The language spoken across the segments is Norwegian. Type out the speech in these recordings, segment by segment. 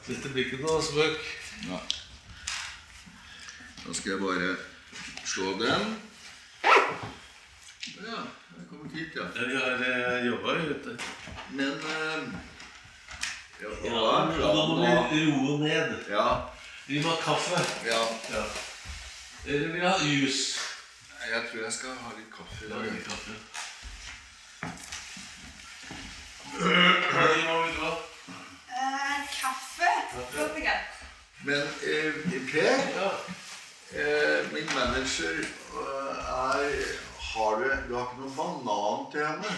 Dette blir ikke noe spøk. Nei. Da skal jeg bare slå den. Ja, jeg kommer hit, ja. Vi har jobbet ute. Men... Ja, da må vi roe ned. Ja. Vi må ha kaffe. Ja. Eller vil ha jus? Jeg tror jeg skal ha litt kaffe i dag. Litt kaffe. Hva må vi ha? Kaffe. Men Per, min manager du har ikke noen banan til henne.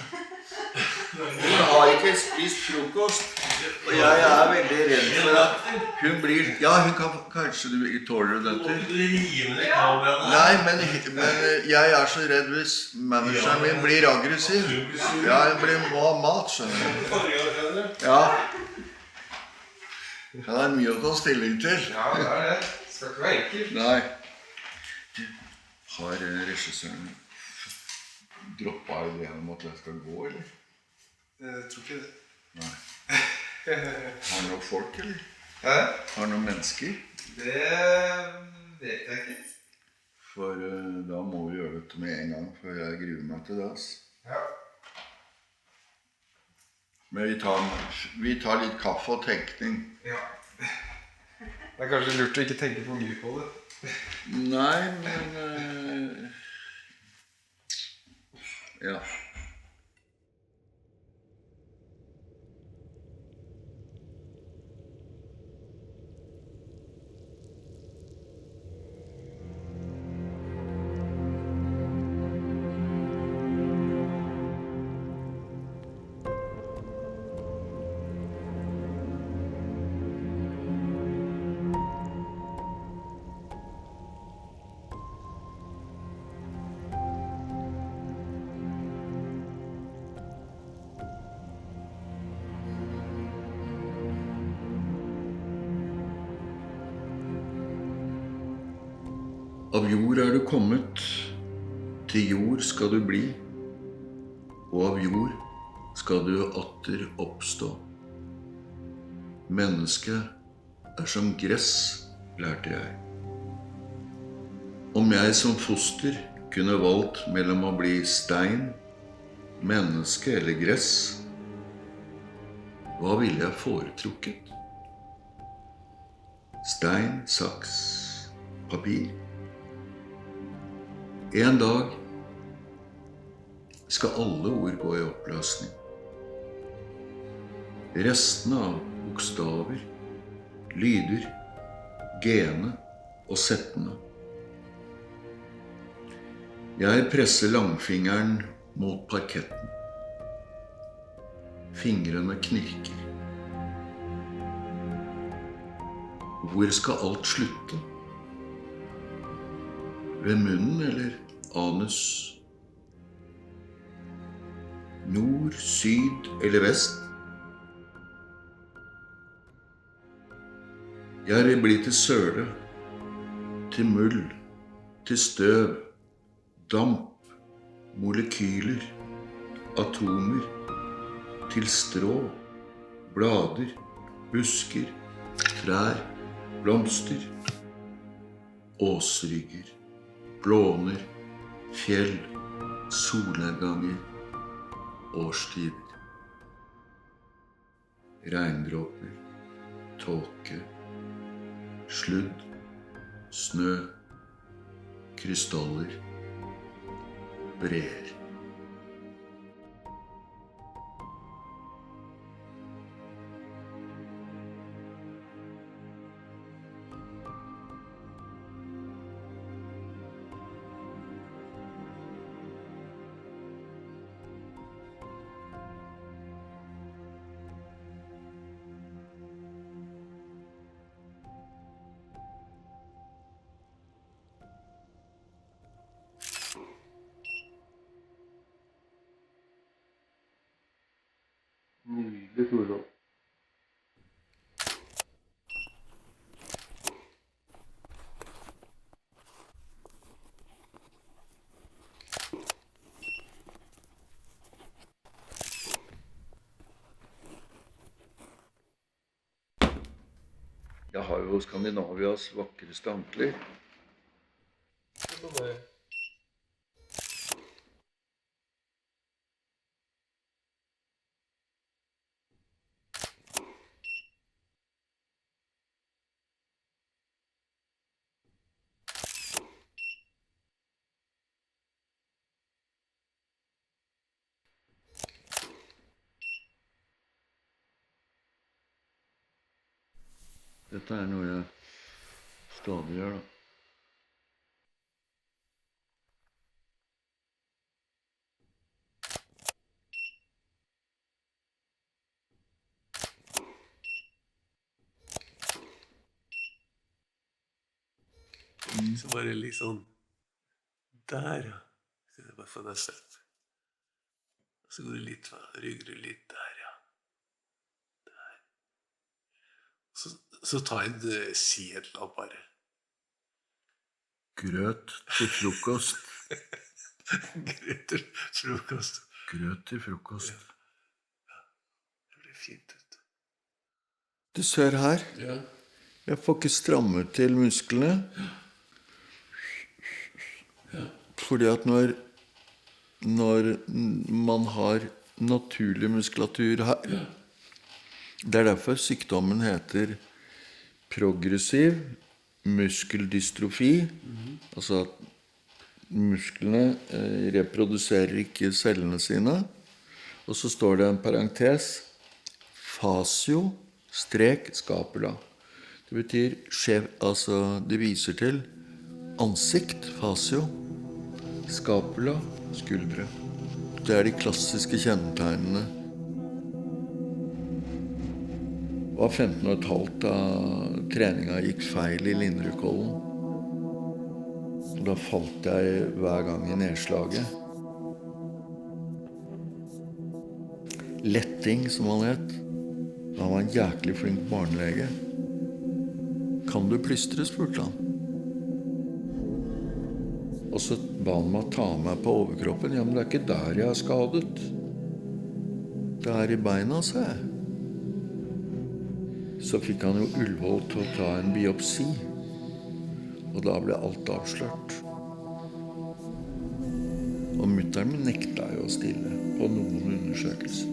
Hun har ikke spist frokost, og jeg veldig redd for at hun blir... Ja, hun kan kanskje du ikke tåler dette. Du må ikke rive ned kameraene. Nei, men jeg så redd hvis manageren min blir aggressiv. Ja, hun må ha mat, skjønner du. Ja. Ja, det mye å ta stilling til. Ja, det det. Skal ikke være enkelt. Nei. Har regissøren droppet ideen om at jeg skal gå, eller? Jeg tror ikke det. Nei. Har noen folk, eller? Hæ? Har noen mennesker? Det vet jeg ikke. For da må vi gjøre dette med en gang, for jeg gruer meg til det, ass. Ja. Men vi tar litt kaffe og tenkning. Ja. Det kanskje lurt å ikke tenke for mye på det. Nei, men... Ja. Av jord du kommet, til jord skal du bli, og av jord skal du atter oppstå. Mennesket som gress, lærte jeg. Om jeg som foster kunne valgt mellom å bli stein, menneske eller gress, hva ville jeg foretrukket? Stein, saks, papir. En dag skal alle ord gå i oppløsning. Restene av bokstaver, lyder, gene og settene. Jeg presser langfingeren mot parketten. Fingrene knirker. Hvor skal alt slutte? Ved munnen eller anus? Nord, syd eller vest? Jeg vil bli til søle, til mull, til støv, damp, molekyler, atomer, til strå, blader, busker, trær, blomster, åsrygger, blåner, fjell, solnedganger, årstider, regndråper, tåke, sludd, snø, krystaller, breer. Nydelig, Torvald. Jeg har jo Skandinavias vakreste ankler. Dette er noe jeg stadig gjør, da. Så bare litt sånn der, ja. Så det er bare for deg selv. Så går det litt, rygger du litt der, ja. Der. Så ta en sedla bare. Grøt til frokost. Grøt til frokost. Grøt til frokost. Det blir fint ut. Du ser her. Ja. Jeg får ikke strammet til musklene. Fordi at når man har naturlig muskulatur her, det er derfor sykdommen heter progressiv muskeldystrofi, altså at musklene reproduserer ikke cellene sine, og så står det en parentes, fascio, strek, scapula. Det betyr skjev, altså det viser til ansikt, fascio, scapula, skuldre. Det er de klassiske kjennetegnene. Det var 15,5 da treninga gikk feil i Linderudkollen. Da falt jeg hver gang i nedslaget. Letting, som han het. Han var en jæklig flink barnelege. Kan du plystre, spurte han. Og så ba han meg ta meg på overkroppen. Ja, men det er ikke der jeg er skadet. Det er i beina, sa jeg. Så fikk han jo Ullevål til å ta en biopsi. Og da ble alt avslørt. Og mutteren min nekta jo å stille på noen undersøkelser.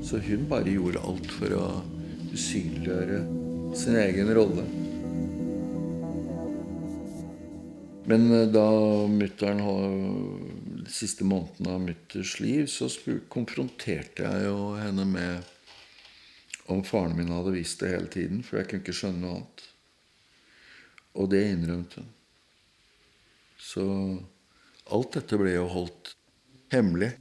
Så hun bare gjorde alt for å usynliggjøre sin egen rolle. Men da mutteren de siste månedene av mutters liv, så konfronterte jeg jo henne med om faren min hadde visst det hele tiden, for jeg kunne ikke skjønne noe annet. Og det innrømte hun. Så alt dette ble jo holdt hemmelig.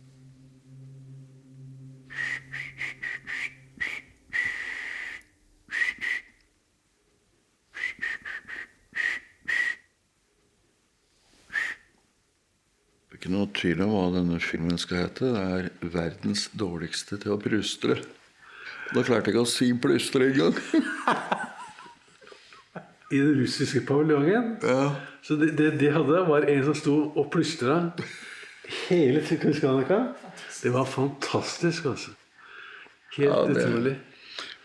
Ikke noe tvil om hva denne filmen skal hete. Det er verdens dårligste til å plystre. Da klarte jeg ikke å si plystre engang. I den russiske paviljongen. Ja. Så de hadde var en som sto og plystra hele Kunstkanika. Det var fantastisk, altså. Helt utrolig.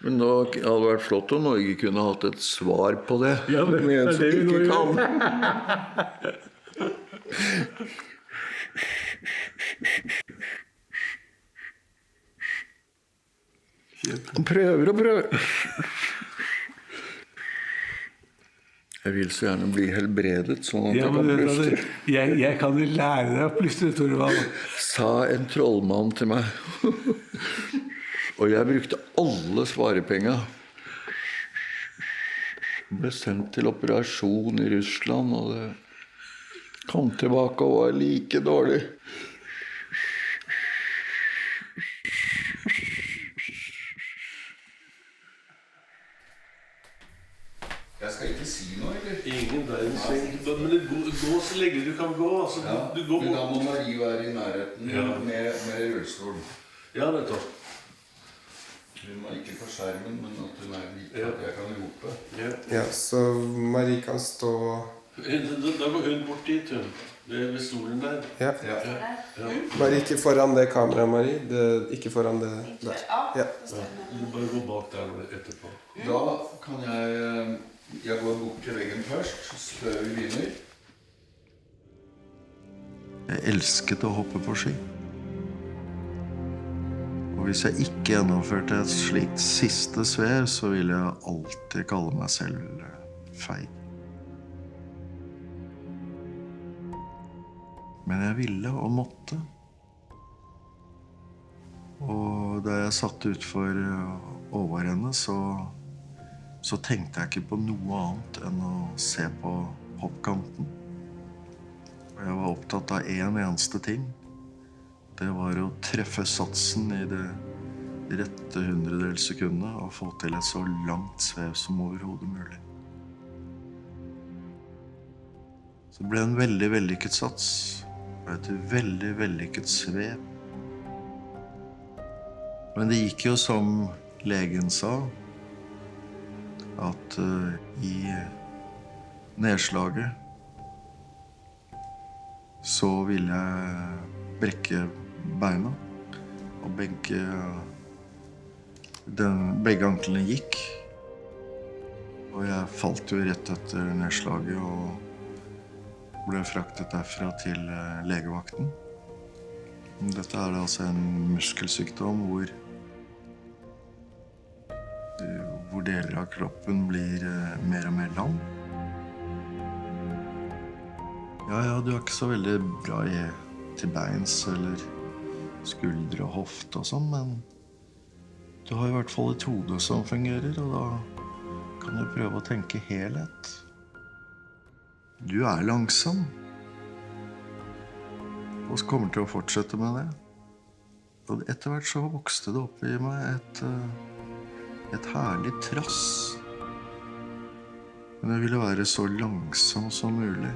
Men nå hadde det vært flott om Norge kunne hatt et svar på det. Ja, det med en som det vi nå ikke gjør. kan. Han prøver og prøver. Jeg vil så gjerne bli helbredet, sånn at Ja, jeg men kan plystre. jeg kan jo lære deg å plystre, Torvald. Sa en trollmann til meg. Og jeg brukte alle sparepenga. Ble sendt til operasjon i Russland, og det kom tilbake og var like dårlig. Jeg skal ikke si noe, eller? Ingen verdens ting. Men det gå så lenge du kan gå. Altså, Ja, du går men da må Marie være i nærheten Ja. med rullestol. Ja, nettopp. Hun var ikke på skjermen, men at hun er like Ja. at jeg kan rope. Ja. Ja, så Marie kan stå Da går hun bort dit, hun. Det er ved stolen der. Ja. Ja. Bare ikke foran det kameraet, Marie. Ikke foran det der. Ja. Du bare gå bak der etterpå. Da kan jeg går bort til veggen først, før vi begynner. Jeg elsket å hoppe på ski. Og hvis jeg ikke gjennomførte et slikt siste svev, så ville jeg alltid kalle meg selv feig. Men jeg ville og måtte. Og da jeg satt utfor overrennet, så tenkte jeg ikke på noe annet enn å se på hoppkanten. Og jeg var opptatt av en eneste ting. Det var å treffe satsen i det rette 100-dels sekundet og få til et så langt svev som overhodet mulig. Så det ble en veldig vellykket sats. Og et veldig vellykket svev. Men det gikk jo som legen sa, at i nedslaget så ville jeg brekke beina, og begge anklene gikk. Og jeg falt jo rett etter nedslaget og ble fraktet derfra til legevakten. Dette er altså en muskelsykdom hvor deler av kroppen blir mer og mer lam. Ja, du er ikke så veldig bra til beins eller skuldre og hofte og sånn, men du har i hvert fall et hode som fungerer, og da kan du prøve å tenke helhet. Du er langsom, og så kommer til å fortsette med det. Og etter hvert så vokste det opp i meg et herlig trass. Men jeg ville være så langsom som mulig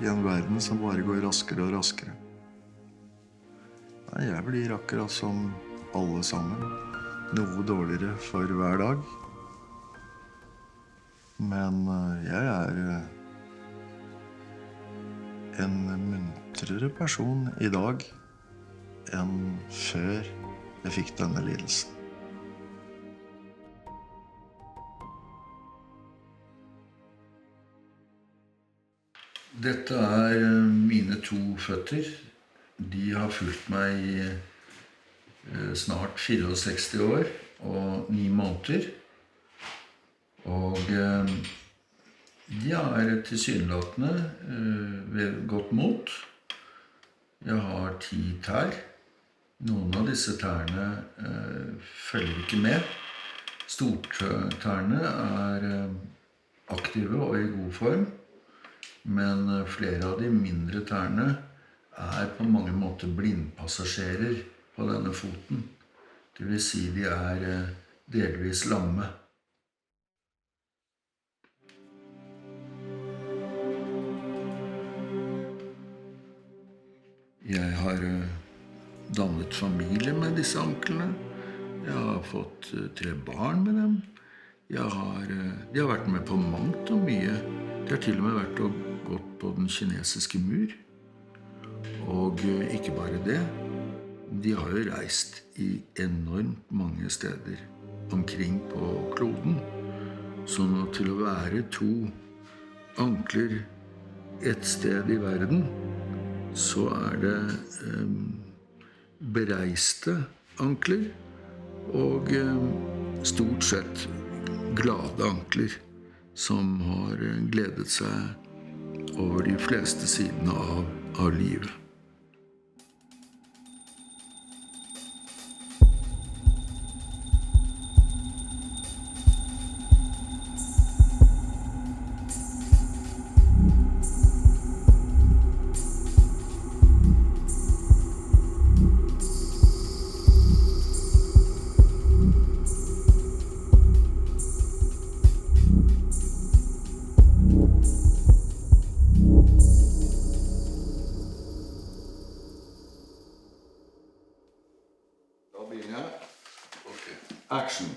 i en verden som bare går raskere og raskere. Nei, jeg blir akkurat som alle sammen, noe dårligere for hver dag. Men jeg er en muntrere person i dag enn før jeg fikk denne lidelsen. Dette er mine 2 føtter. De har fulgt meg i snart 64 år og 9 måneder. Og de er tilsynelatende ved godt mot. Jeg har 10 tær. Noen av disse tærne følger ikke med. Stortærne er aktive og i god form. Men flere av de mindre tærne er på mange måter blindpassasjerer på denne foten. Det vil si de er delvis lamme. Jeg har dannet familie med disse anklene. Jeg har fått 3 barn med dem. De har vært med på mangt og mye. De har til og med vært og gått på den kinesiske mur. Og ikke bare det. De har jo reist i enormt mange steder omkring på kloden. Sånn at til å være 2 ankler et sted i verden, så er det bereiste ankler og stort sett glade ankler som har gledet seg over de fleste sidene av livet. Action.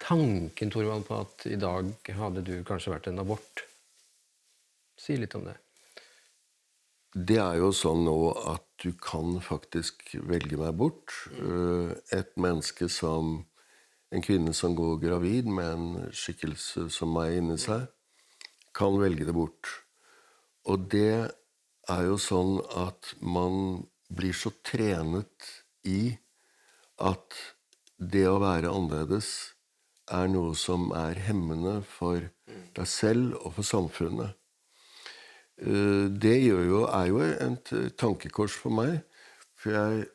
tanken, Torvald, på at i dag hadde du kanskje vært en abort? Si litt om det. Det jo sånn nå at du kan faktisk velge meg bort. Et menneske som en kvinne som går gravid med en skikkelse som meg inni seg, kan velge det bort. Og det jo sånn at man blir så trenet i at det å være annerledes noe som hemmende for deg selv og for samfunnet. Det jo et tankekors for meg, for jeg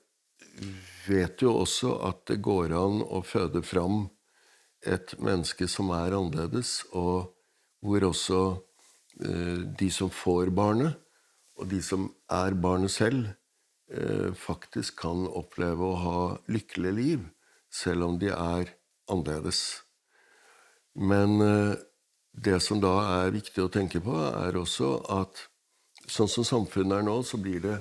vet jo også at det går an å føde fram et menneske som annerledes, og hvor også de som får barnet, og de som barnet selv, faktisk kan oppleve å ha lykkelig liv, selv om de annerledes. Men det som da viktig å tenke på, også at sånn som samfunnet nå, så blir det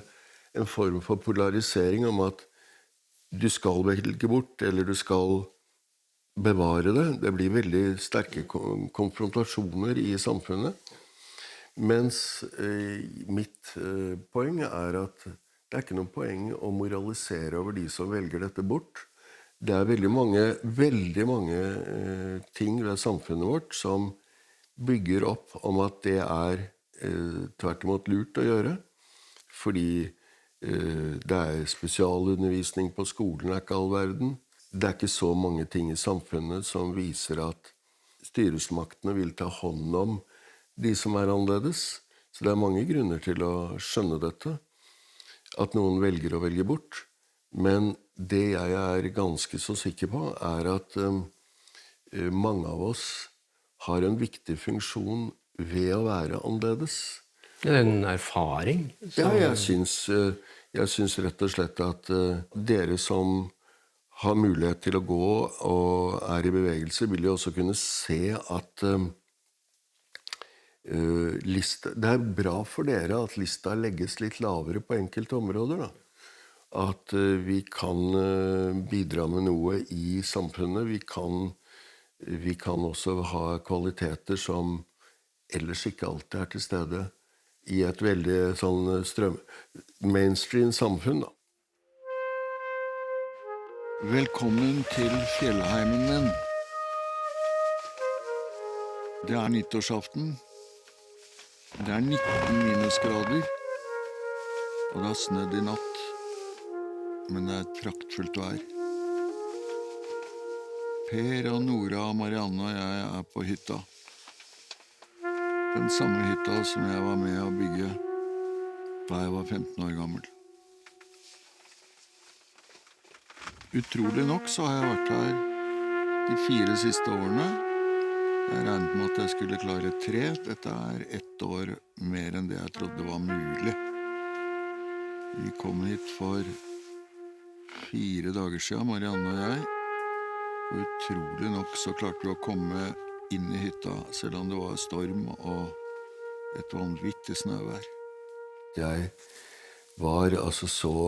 en form for polarisering om at du skal velge bort, eller du skal bevare det. Det blir veldig sterke konfrontasjoner i samfunnet. Mens mitt poeng at det ikke noe poeng å moralisere over de som velger dette bort. Det veldig mange ting ved samfunnet vårt som bygger opp om at det tvert imot lurt å gjøre. Fordi det spesialundervisning på skolen ikke all verden. Det ikke så mange ting i samfunnet som viser at styresmaktene vil ta hånd om de som annerledes. Så det mange grunner til å skjønne dette. At noen velger å velge bort. Men det jeg ganske så sikker på at mange av oss har en viktig funksjon ved å være annerledes. Det en erfaring. Ja, jeg syns rett og slett at dere som har mulighet til å gå og i bevegelse, vil jo også kunne se at det bra for dere at lista legges litt lavere på enkelte områder. Da. At vi kan bidra med noe i samfunnet. Vi kan også ha kvaliteter som ellers ikke alltid til stede i et veldig sånn mainstream samfunn. Da. Velkommen til fjellheimen min. Det nyttårsaften. Det 19 minusgrader, og det har snødd i natt. Men det et praktfullt vær. Per og Nora og Marianne og jeg på hytta. Den samme hytta som jeg var med å bygge da jeg var 15 år gammel. Utrolig nok så har jeg vært her de 4 siste årene. Jeg regnet med at jeg skulle klare 3. Dette 1 år mer enn det jeg trodde var mulig. Vi kom hit for 4 dager siden, Marianne og jeg. Og utrolig nok så klarte vi å komme inn i hytta, selv om det var storm og et vanvittig snøvær. Jeg var altså så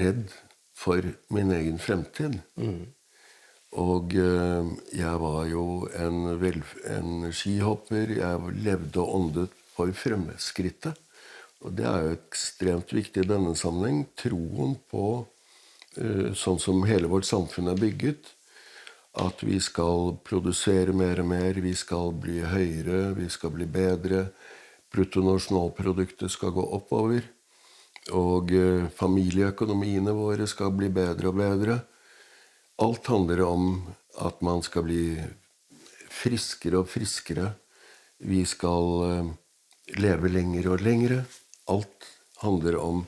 redd for min egen fremtid. Og jeg var jo en skihopper. Jeg levde og åndet for fremskrittet. Og det jo ekstremt viktig i denne sammenheng. Troen på sånn som hele vårt samfunn bygget. At vi skal produsere mer og mer, vi skal bli høyere, vi skal bli bedre. Bruttonasjonalproduktet skal gå oppover. Og familieøkonomiene våre skal bli bedre og bedre. Alt handler om at man skal bli friskere og friskere. Vi skal leve lengre og lengre. Alt handler om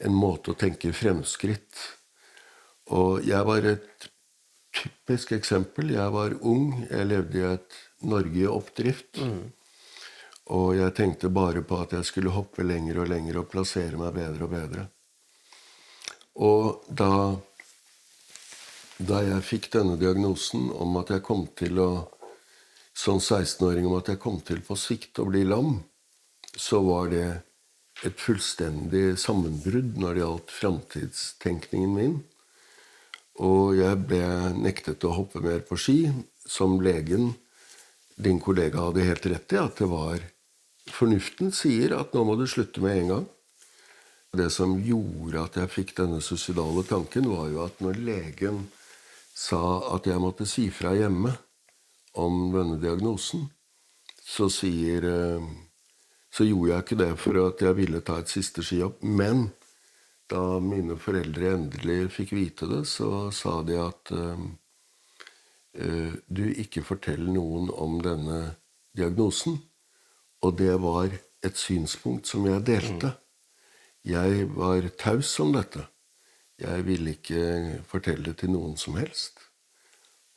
en måte å tenke fremskritt. Og jeg var et typisk eksempel. Jeg var ung. Jeg levde i et Norge i oppdrift. Og jeg tenkte bare på at jeg skulle hoppe lenger og lenger og plassere meg bedre og bedre. Og da jeg fikk denne diagnosen om at jeg kom til å, som 16-åring, om at jeg kom til på sikt å bli lam, så var det et fullstendig sammenbrudd når det gjaldt fremtidstenkningen min. Og jeg ble nektet å hoppe mer på ski, som legen, din kollega, hadde helt rett i, at det var fornuften sier at nå må du slutte med en gang. Det som gjorde at jeg fikk denne suicidale tanken, var jo at når legen sa at jeg måtte si fra hjemme om denne diagnosen, så gjorde jeg ikke det for at jeg ville ta et siste skihopp. Men da mine foreldre endelig fikk vite det, så sa de at du ikke forteller noen om denne diagnosen. Og det var et synspunkt som jeg delte. Jeg var taus om dette. Jeg ville ikke fortelle det til noen som helst.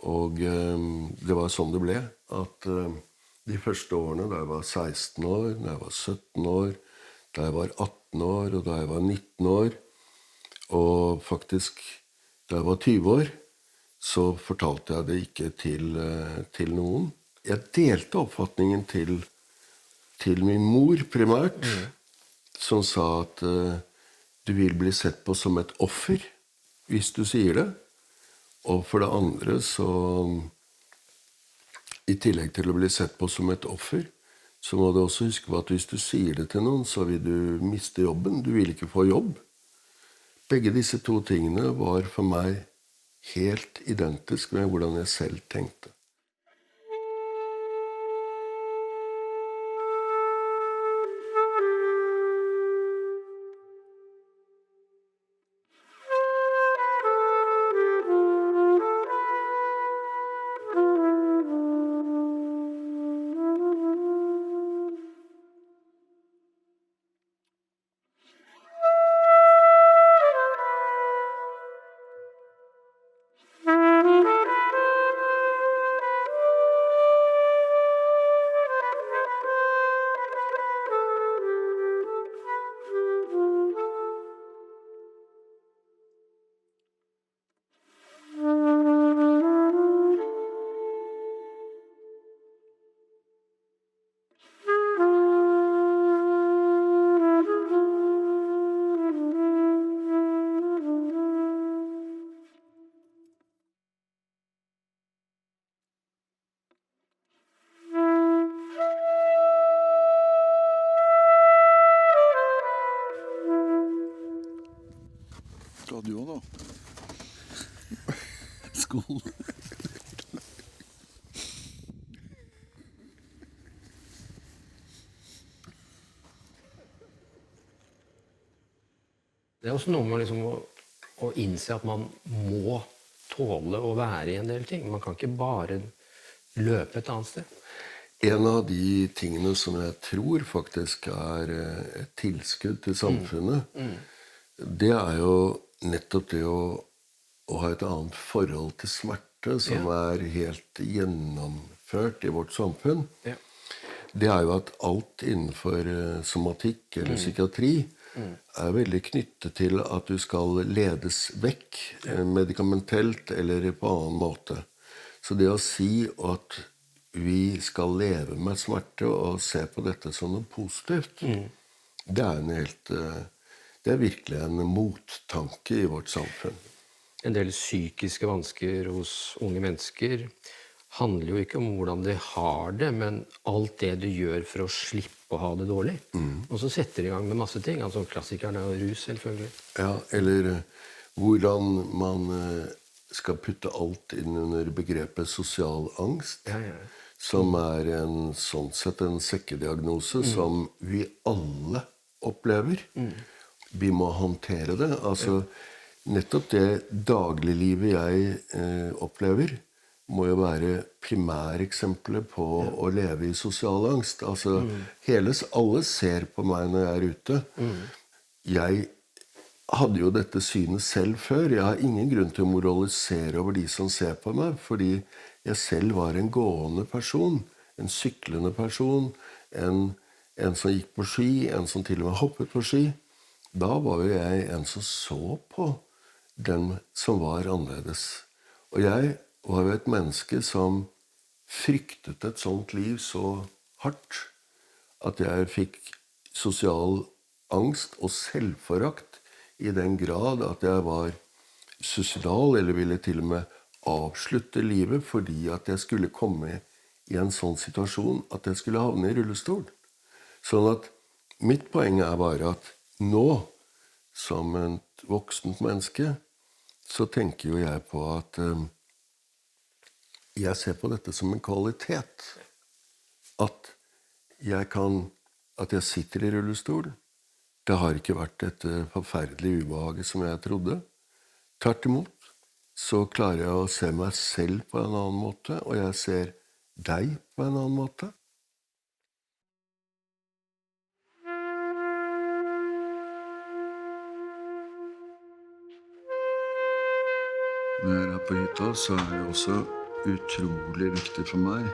Og det var sånn det ble, at de første årene, da jeg var 16 år, da jeg var 17 år, da jeg var 18 år, og da jeg var 19 år, og faktisk da jeg var 20 år, så fortalte jeg det ikke til noen. Jeg delte oppfatningen til min mor primært, som sa at du vil bli sett på som et offer hvis du sier det. Og for det andre så, i tillegg til å bli sett på som et offer, så må du også huske på at hvis du sier det til noen, så vil du miste jobben. Du vil ikke få jobb. Begge disse to tingene var for meg helt identisk med hvordan jeg selv tenkte. Skal du også da? Skål. Det er også noe med liksom å innse at man må tåle å være i en del ting. Man kan ikke bare løpe et annet sted. En av de tingene som jeg tror faktisk er et tilskudd til samfunnet, det er jo nettopp det å ha et annet forhold til smerte som er helt gjennomført i vårt samfunn. Ja. Det er jo at alt innenfor somatikk eller psykiatri er veldig knyttet til at du skal ledes vekk medikamentelt eller på annen måte. Så det å si at vi skal leve med smerte og se på dette som noe positivt, det er virkelig en mottanke i vårt samfunn. En del psykiske vansker hos unge mennesker handler jo ikke om hvordan de har det, men alt det du gjør for å slippe å ha det dårlig. Og så setter de i gang med masse ting, altså klassikerne og rus selvfølgelig. Ja, eller hvordan man skal putte alt inn under begrepet sosial angst, som er sånn sett en sekkediagnose som vi alle opplever. Vi må håndtere det. Altså, nettopp det dagliglivet jeg opplever, må jo være primæreksemplet på å leve i sosial angst. Altså, alle ser på meg når jeg er ute. Jeg hadde jo dette synet selv før. Jeg har ingen grunn til å moralisere over de som ser på meg, fordi jeg selv var en gående person, en syklende person, en som gikk på ski, en som til og med hoppet på ski. Da var jo jeg en som så på den som var annerledes. Og jeg var jo et menneske som fryktet et sånt liv så hardt at jeg fikk sosial angst og selvforakt i den grad at jeg var suicidal, eller ville til og med avslutte livet fordi at jeg skulle komme i en sånn situasjon at jeg skulle havne i rullestol. Sånn at mitt poeng bare at nå, som et voksent menneske, så tenker jo jeg på at jeg ser på dette som en kvalitet. At jeg sitter i rullestol. Det har ikke vært dette forferdelige ubehaget som jeg trodde. Tvert imot så klarer jeg å se meg selv på en annen måte, og jeg ser deg på en annen måte. Når jeg er på hytta, så det også utrolig viktig for meg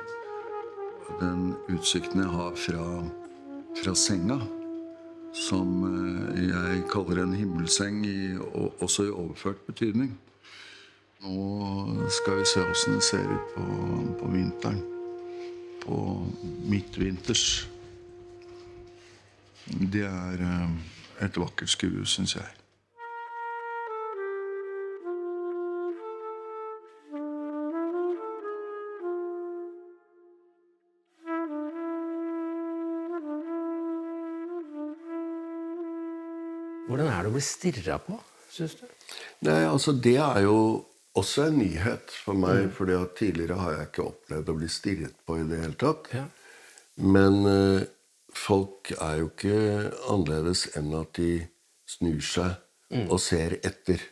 den utsikten jeg har fra senga, som jeg kaller en himmelseng, også i overført betydning. Nå skal vi se hvordan det ser ut på vinteren, på midtvinters. Det et vakkert skue, synes jeg. Hvordan det å bli stirret på, synes du? Nei, altså det jo også en nyhet for meg, fordi at tidligere har jeg ikke opplevd å bli stirret på i det hele tatt. Ja. Men folk jo ikke annerledes enn at de snur seg og ser etter.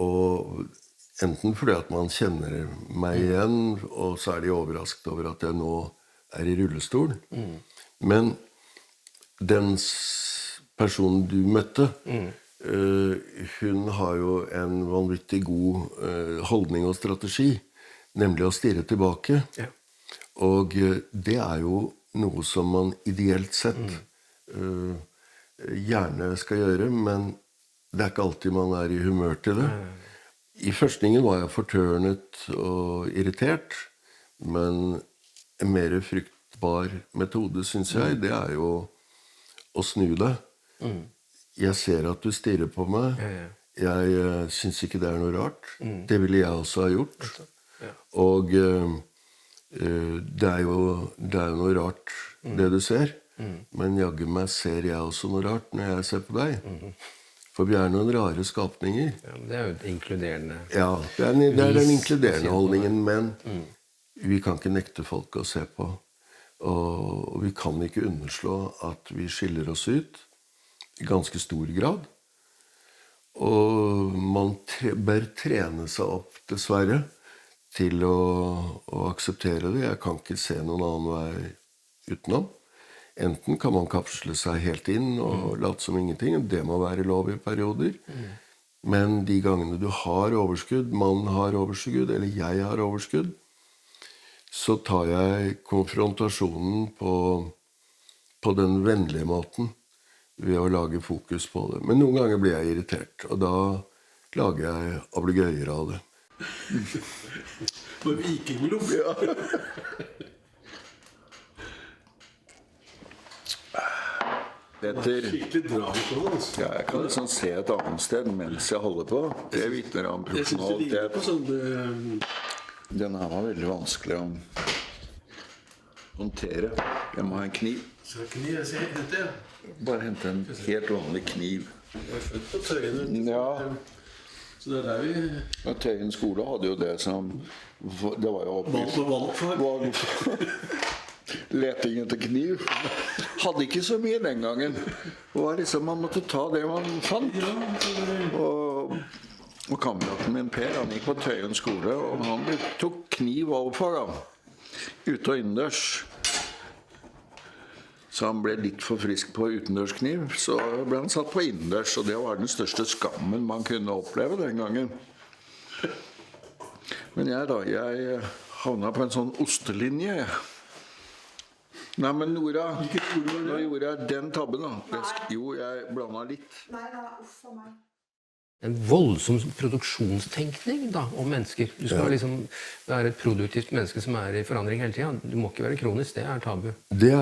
Og enten fordi at man kjenner meg igjen, og så de overrasket over at jeg nå i rullestol. Men den personen du møtte, hun har jo en vanvittig god holdning og strategi, nemlig å stirre tilbake. Ja. Og det jo noe som man ideelt sett gjerne skal gjøre, men det ikke alltid man i humør til det. I førstningen var jeg fortørnet og irritert, men en mer fruktbar metode, synes jeg, det jo å snu deg. Jeg ser at du stirrer på meg. Jeg synes ikke det noe rart. Det ville jeg også ha gjort. Og det jo noe rart, det du ser. Men jaggu meg ser jeg også noe rart når jeg ser på deg. For vi noen rare skapninger. Ja, det jo et inkluderende... Ja, det den inkluderende holdningen, men vi kan ikke nekte folk å se på. Og vi kan ikke underslå at vi skiller oss ut i ganske stor grad. Og man bør trene seg opp, dessverre, til å akseptere det. Jeg kan ikke se noen annen vei utenom. Enten kan man kapsle seg helt inn og late som ingenting. Det må være lov i perioder. Men de gangene du har overskudd, mannen har overskudd, eller jeg har overskudd, så tar jeg konfrontasjonen på den vennlige måten ved å lage fokus på det. Men noen ganger blir jeg irritert, og da lager jeg ablegøyer av det. På vikinglov. Ja. Skikkelig drag på det, altså. Ja, jeg kan liksom se et annet sted mens jeg holder på. Det vitner om Jeg synes det ligner på profesjonalitet. sånn... Den her var veldig vanskelig å håndtere. Jeg må ha en kniv. Så kniv, jeg ser hente, ja. Bare hente en helt vanlig kniv. Jeg født på Tøyen. Ja. Så det der vi... Og Tøyen skole hadde jo det som... Det var jo Valgfag. leting etter kniv. Hadde ikke så mye den gangen. Det var liksom, man måtte ta det man fant. Og kameraten min Per, han gikk på Tøyen skole, og han tok kniv overfor ham. Ute og innendørs. Så han ble litt for frisk på utendørskniv, så ble han satt på innendørs, og det var den største skammen man kunne oppleve den gangen. Men jeg havnet på en sånn ostelinje. Nei, men Nora, nå gjorde jeg den tabben da. Jo, jeg blandet litt. Nei da, uff for meg. En voldsom produksjonstenkning da, om mennesker. Du skal liksom være et produktivt menneske som i forandring hele tiden. Du må ikke være kronisk, det tabu. Det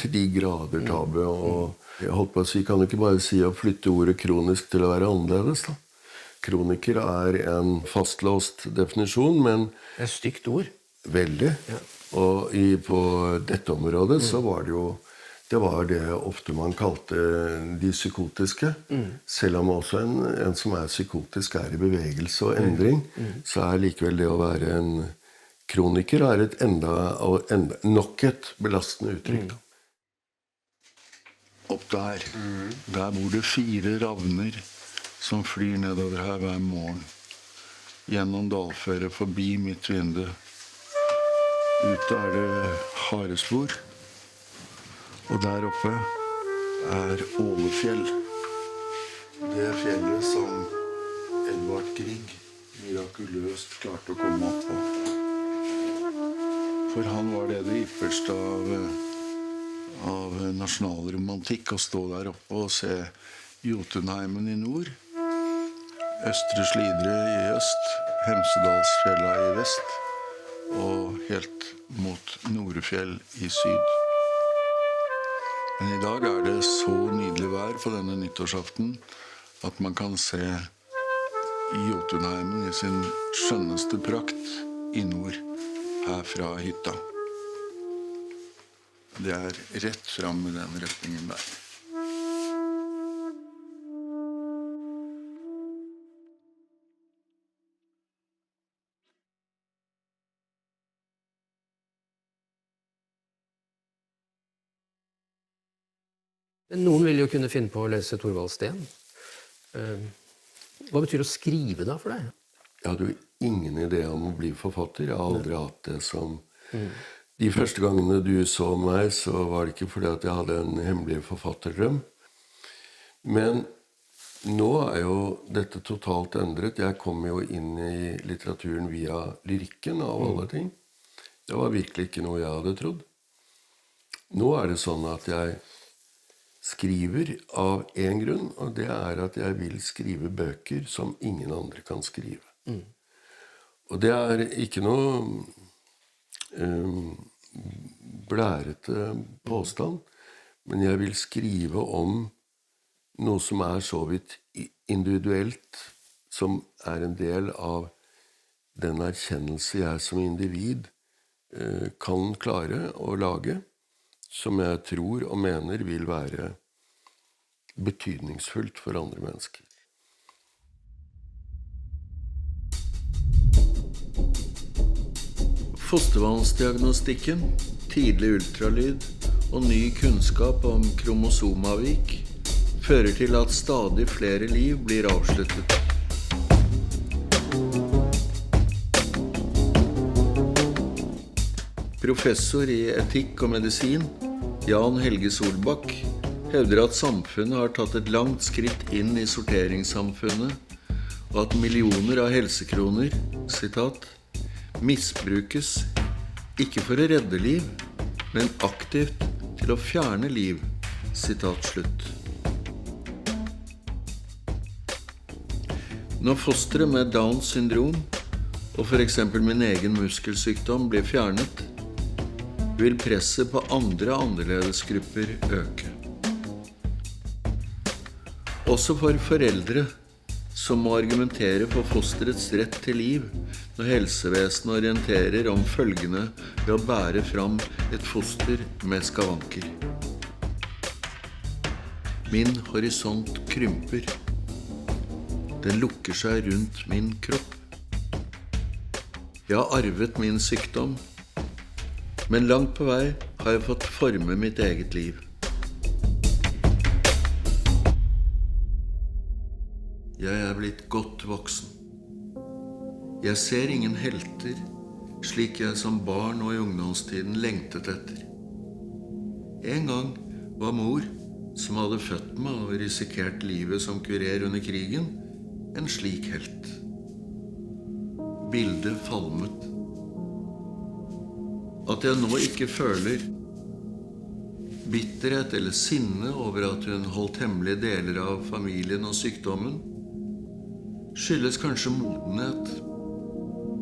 til de grader tabu, og jeg holdt på å si, kan du ikke bare si å flytte ordet kronisk til å være annerledes da? kroniker en fastlåst definisjon, men Det er et stygt ord. veldig. Og på dette området så var det var det ofte man kalte de psykotiske. Selv om også en som psykotisk i bevegelse og endring, så likevel det å være en kroniker et nok et belastende uttrykk. Opp der bor det 4 ravner som flyr nedover her hver morgen. Gjennom dalføret, forbi mitt vindu. Ute det harespor. Og der oppe Ålefjell. Det fjellet som Edvard Grieg mirakuløst klarte å komme opp på. For han var det ypperste av nasjonalromantikk å stå der oppe og se Jotunheimen i nord, Østre Slidre i øst, Hemsedalsfjella i vest og helt mot Norefjell i syd. Men i dag det så nydelig vær på denne nyttårsaften at man kan se Jotunheimen i sin skjønneste prakt i nord her fra hytta. Det rett fram i den retningen der. Men noen vil jo kunne finne på å lese Thorvald Steen. Hva betyr å skrive da for deg? Jeg hadde jo ingen idé om å bli forfatter. Jeg har aldri hatt det som... De første gangene du så meg, så var det ikke fordi at jeg hadde en hemmelig forfatterdrøm. Men nå jo dette totalt endret. Jeg kom jo inn i litteraturen via lyrikken av alle ting. Det var virkelig ikke noe jeg hadde trodd. Nå det sånn at jeg skriver av en grunn, og det at jeg vil skrive bøker som ingen andre kan skrive. Og det ikke noe blærete påstand, men jeg vil skrive om noe som så vidt individuelt, som en del av den erkjennelse jeg som individ kan klare å lage, som jeg tror og mener vil være betydningsfullt for andre mennesker. Fostervannsdiagnostikken, tidlig ultralyd og ny kunnskap om kromosomavvik fører til at stadig flere liv blir avsluttet. Professor i etikk og medisin, Jan Helge Solbakk, hevder at samfunnet har tatt et langt skritt inn i sorteringssamfunnet, og at millioner av helsekroner, sitat, misbrukes ikke for å redde liv, men aktivt til å fjerne liv, sitat slutt. Når fosteret med Downs syndrom og for eksempel min egen muskelsykdom blir fjernet, vil presset på andre annerledesgrupper øke. Også for foreldre som må argumentere for fosterets rett til liv når helsevesenet orienterer om følgende ved å bære fram et foster med skavanker. Min horisont krymper. Den lukker seg rundt min kropp. Jeg har arvet min sykdom, men langt på vei har jeg fått forme mitt eget liv. Jeg blitt godt voksen. Jeg ser ingen helter, slik jeg som barn og i ungdomstiden lengtet etter. En gang var mor, som hadde født meg og risikert livet som kurer under krigen, en slik helt. Bildet falmet. At jeg nå ikke føler bitterhet eller sinne over at hun holdt hemmelige deler av familien og sykdommen, skyldes kanskje modenhet,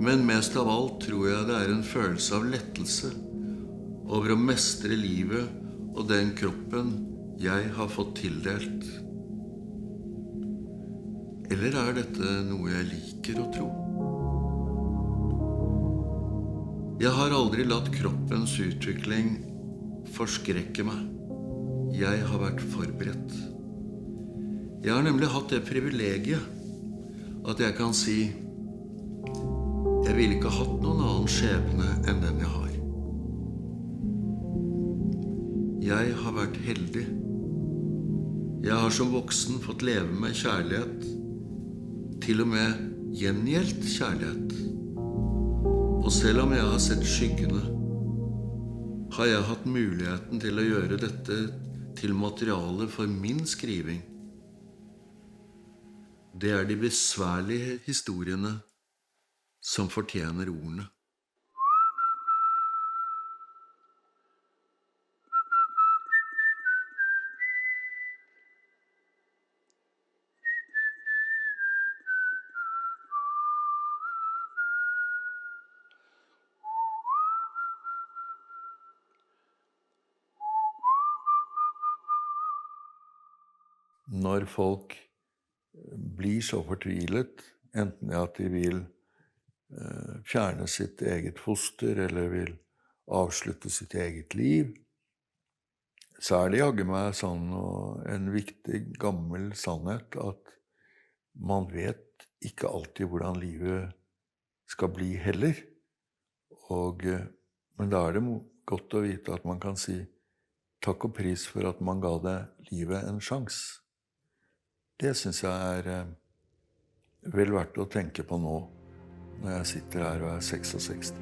men mest av alt tror jeg det en følelse av lettelse over å mestre livet og den kroppen jeg har fått tildelt. Eller er dette noe jeg liker å tro? Jeg har aldri latt kroppens utvikling forskrekke meg. Jeg har vært forberedt. Jeg har nemlig hatt det privilegiet at jeg kan si jeg ville ikke hatt noen annen skjebne enn den jeg har. Jeg har vært heldig. Jeg har som voksen fått leve med kjærlighet, til og med gjengjeldt kjærlighet. Og selv om jeg har sett skyggene, har jeg hatt muligheten til å gjøre dette til materiale for min skriving. Det er de besværlige historiene som fortjener ordene. Når folk blir så fortvilet, enten at de vil fjerne sitt eget foster eller vil avslutte sitt eget liv, så er det jaggu meg sånn en viktig gammel sannhet at man vet ikke alltid hvordan livet skal bli heller. Men da er det godt å vite at man kan si takk og pris for at man ga det livet en sjans. Det synes jeg er vel verdt å tenke på nå, når jeg sitter her og er 66.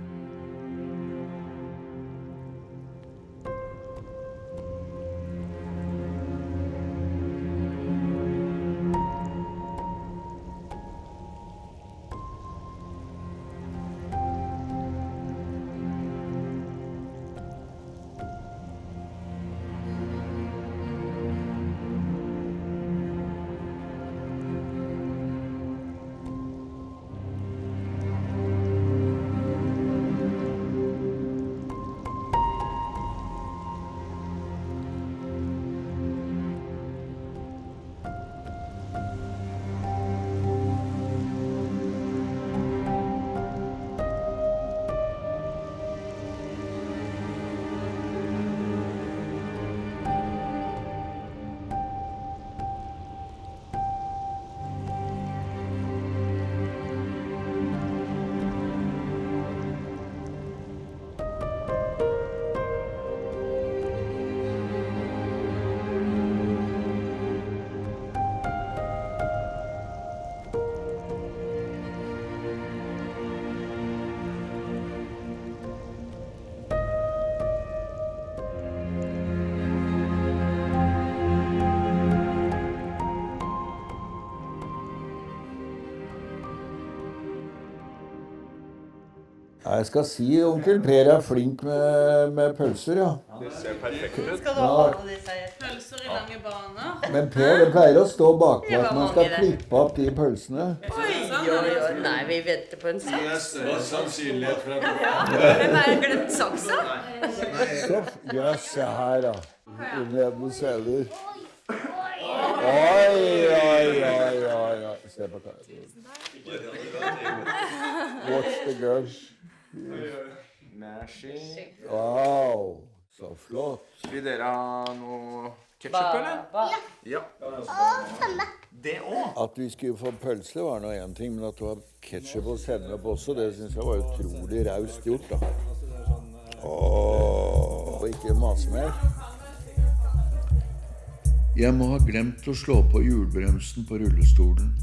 Jeg skal si onkel Per er flink med pølser, ja. Det ser perfekt ut. Skal du ha alle disse her? Pølser i lange baner. Men Per, det pleier å stå bakpå at man skal klippe opp de pølsene. Oi. Nei, vi venter på en saks. Det er større sannsynlighet for at Hvem har glemt saksa? Så jøss, se her da. Nede celler. Oi. Se på hva. Watch the girls. Nashi. Wow, så flott. Vil dere ha noe ketchup, eller? Ja. Det også. At vi skulle få pølse var nå en ting, men at det var ketchup og sennep også, det synes jeg var utrolig raust gjort, da. Og ikke masse mer. Jeg må ha glemt å slå på hjulbremsen på rullestolen.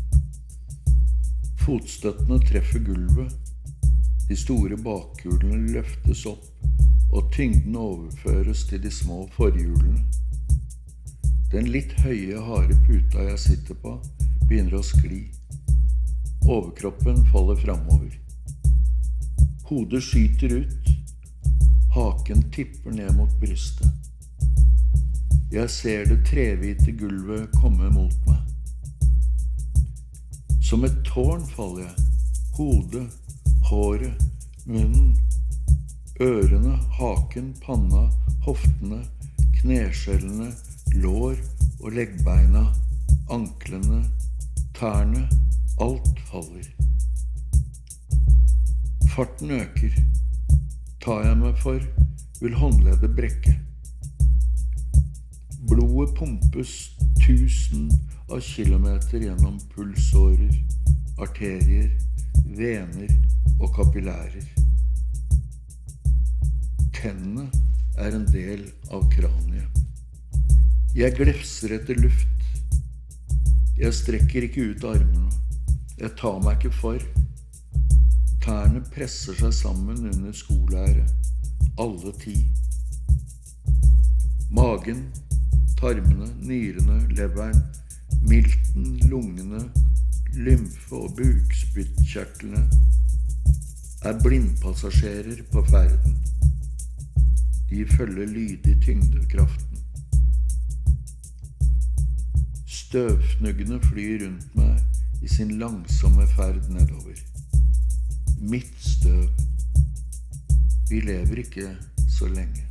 Fotstøttene treffer gulvet. De store bakhjulene løftes opp, og tyngden overføres til de små forhjulene. Den litt høye, harde puta jeg sitter på, begynner å skli. Overkroppen faller framover. Hodet skyter ut. Haken tipper ned mot brystet. Jeg ser det trehvite gulvet komme mot meg. Som et tårn faller jeg. Hodet, håret, munnen, ørene, haken, panna, hoftene, kneskjellene, lår og leggbeina, anklene, Tærne, alt faller. Farten øker. Tar jeg meg for, vil håndleddet brekke. Blodet pumpes 1000 av kilometer gjennom pulsårer, arterier, vener og kapillærer. Tennene er en del av kraniet. Jeg glefser etter luft. Jeg strekker ikke ut armene. Jeg tar meg ikke for. Tærne presser seg sammen under skolæret. Alle 10. Magen, tarmene, nyrene, leveren, milten, lungene, lymfe- og bukspyttkjertlene er blindpassasjerer på ferden. De følger lydig tyngdekraften. Støvfnuggene flyr rundt meg i sin langsomme ferd nedover. Mitt støv. Vi lever ikke så lenge.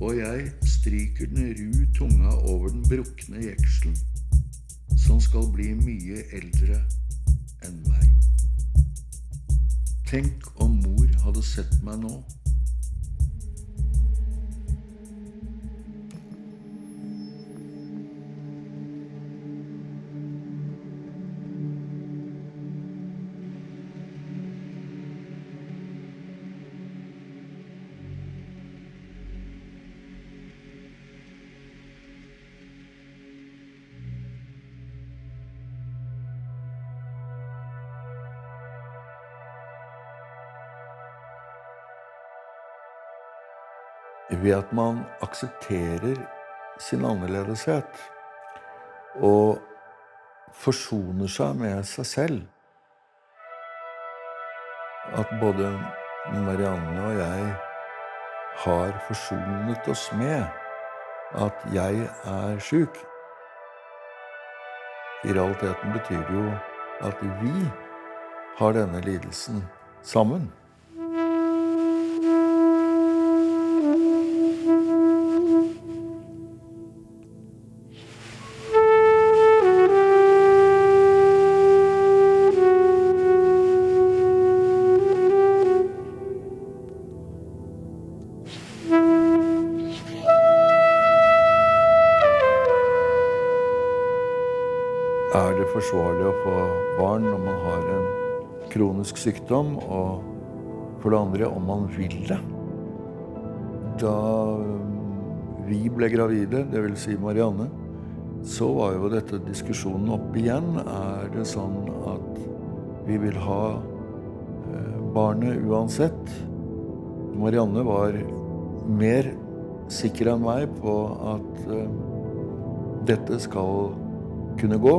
Og jeg stryker den ru tunga over den brukne jekselen, som skal bli mye eldre enn meg. Tenk om mor hadde sett meg nå. Ved at man aksepterer sin annerledeshet og forsoner seg med seg selv. At både Marianne og jeg har forsonet oss med at jeg er syk. I realiteten betyr det jo at vi har denne lidelsen sammen. Er det forsvarlig å få barn når man har en kronisk sykdom, og for det andre om man vil det? Da vi ble gravide, det vil si Marianne, så var jo dette diskusjonen opp igjen. Er det sånn at vi vil ha barnet uansett? Marianne var mer sikker enn meg på at dette skal kunne gå.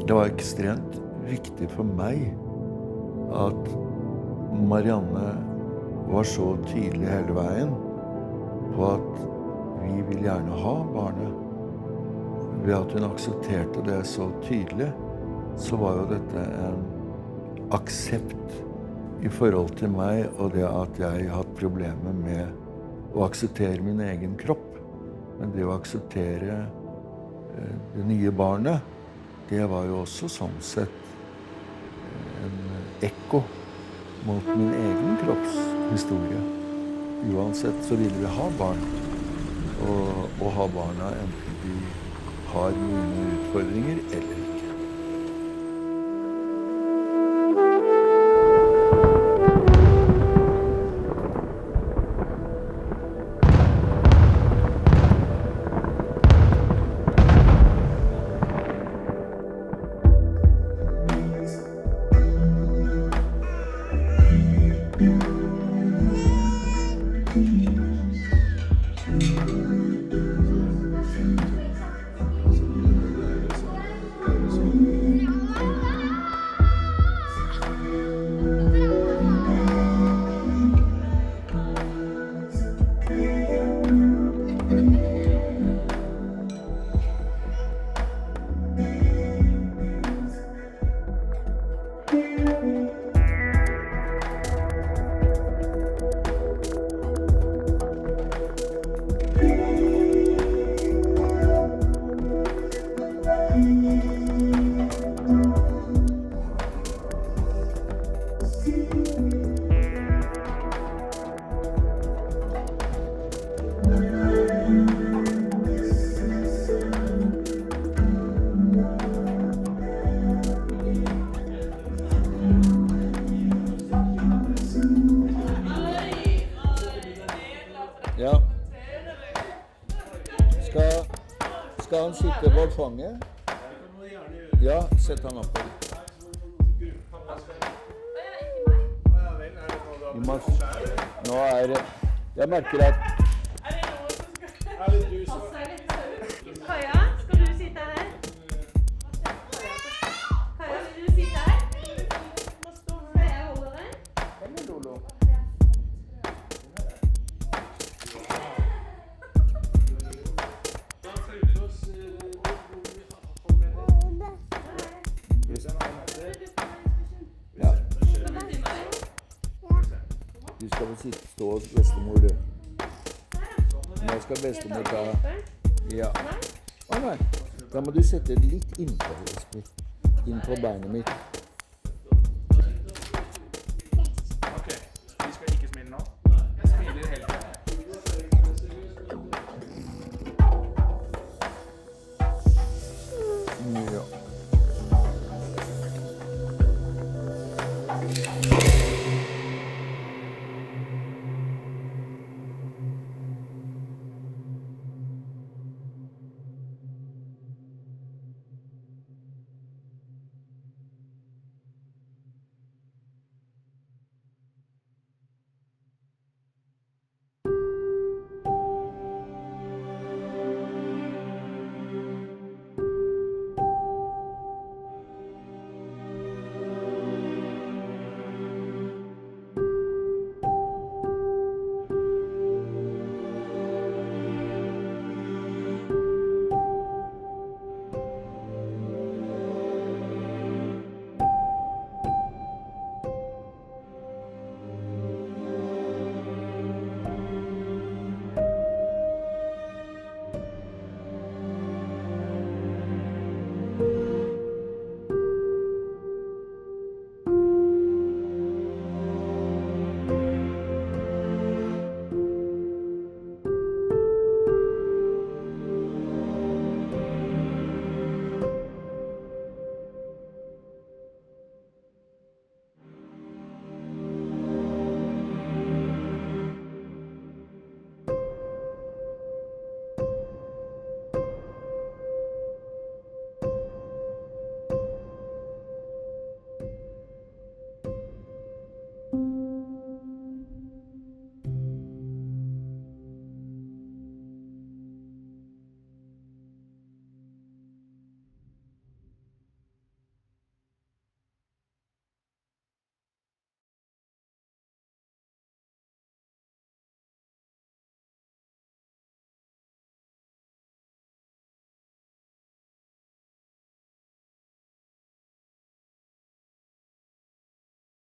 Det var ekstremt viktig for meg at Marianne var så tydelig hele veien på at vi vil gjerne ha barnet. Ved at hun aksepterte det så tydelig, så var jo dette en aksept i forhold til meg, og det at jeg har hatt problemer med å akseptere min egen kropp. Men det å akseptere det nye barnet, det var jo også sånn sett en ekko mot min egen kroppshistorie. Uansett så ville vi ha barn, og ha barna enten de har mine utfordringer eller ikke. han sitte på fanget? Ja, sett han opp på. Nå det... Jeg merker at... Kaja, skal du sitte her? Kaja, vil du sitte her? Skal jeg holde deg? Ja. Du skal vel stå hos bestemor, du. Nå skal bestemor ta... Ja. Å nei, da må du sette litt innpå, inn på beinet mitt. Ok, vi skal ikke smile nå. Jeg smiler hele tiden. Ja.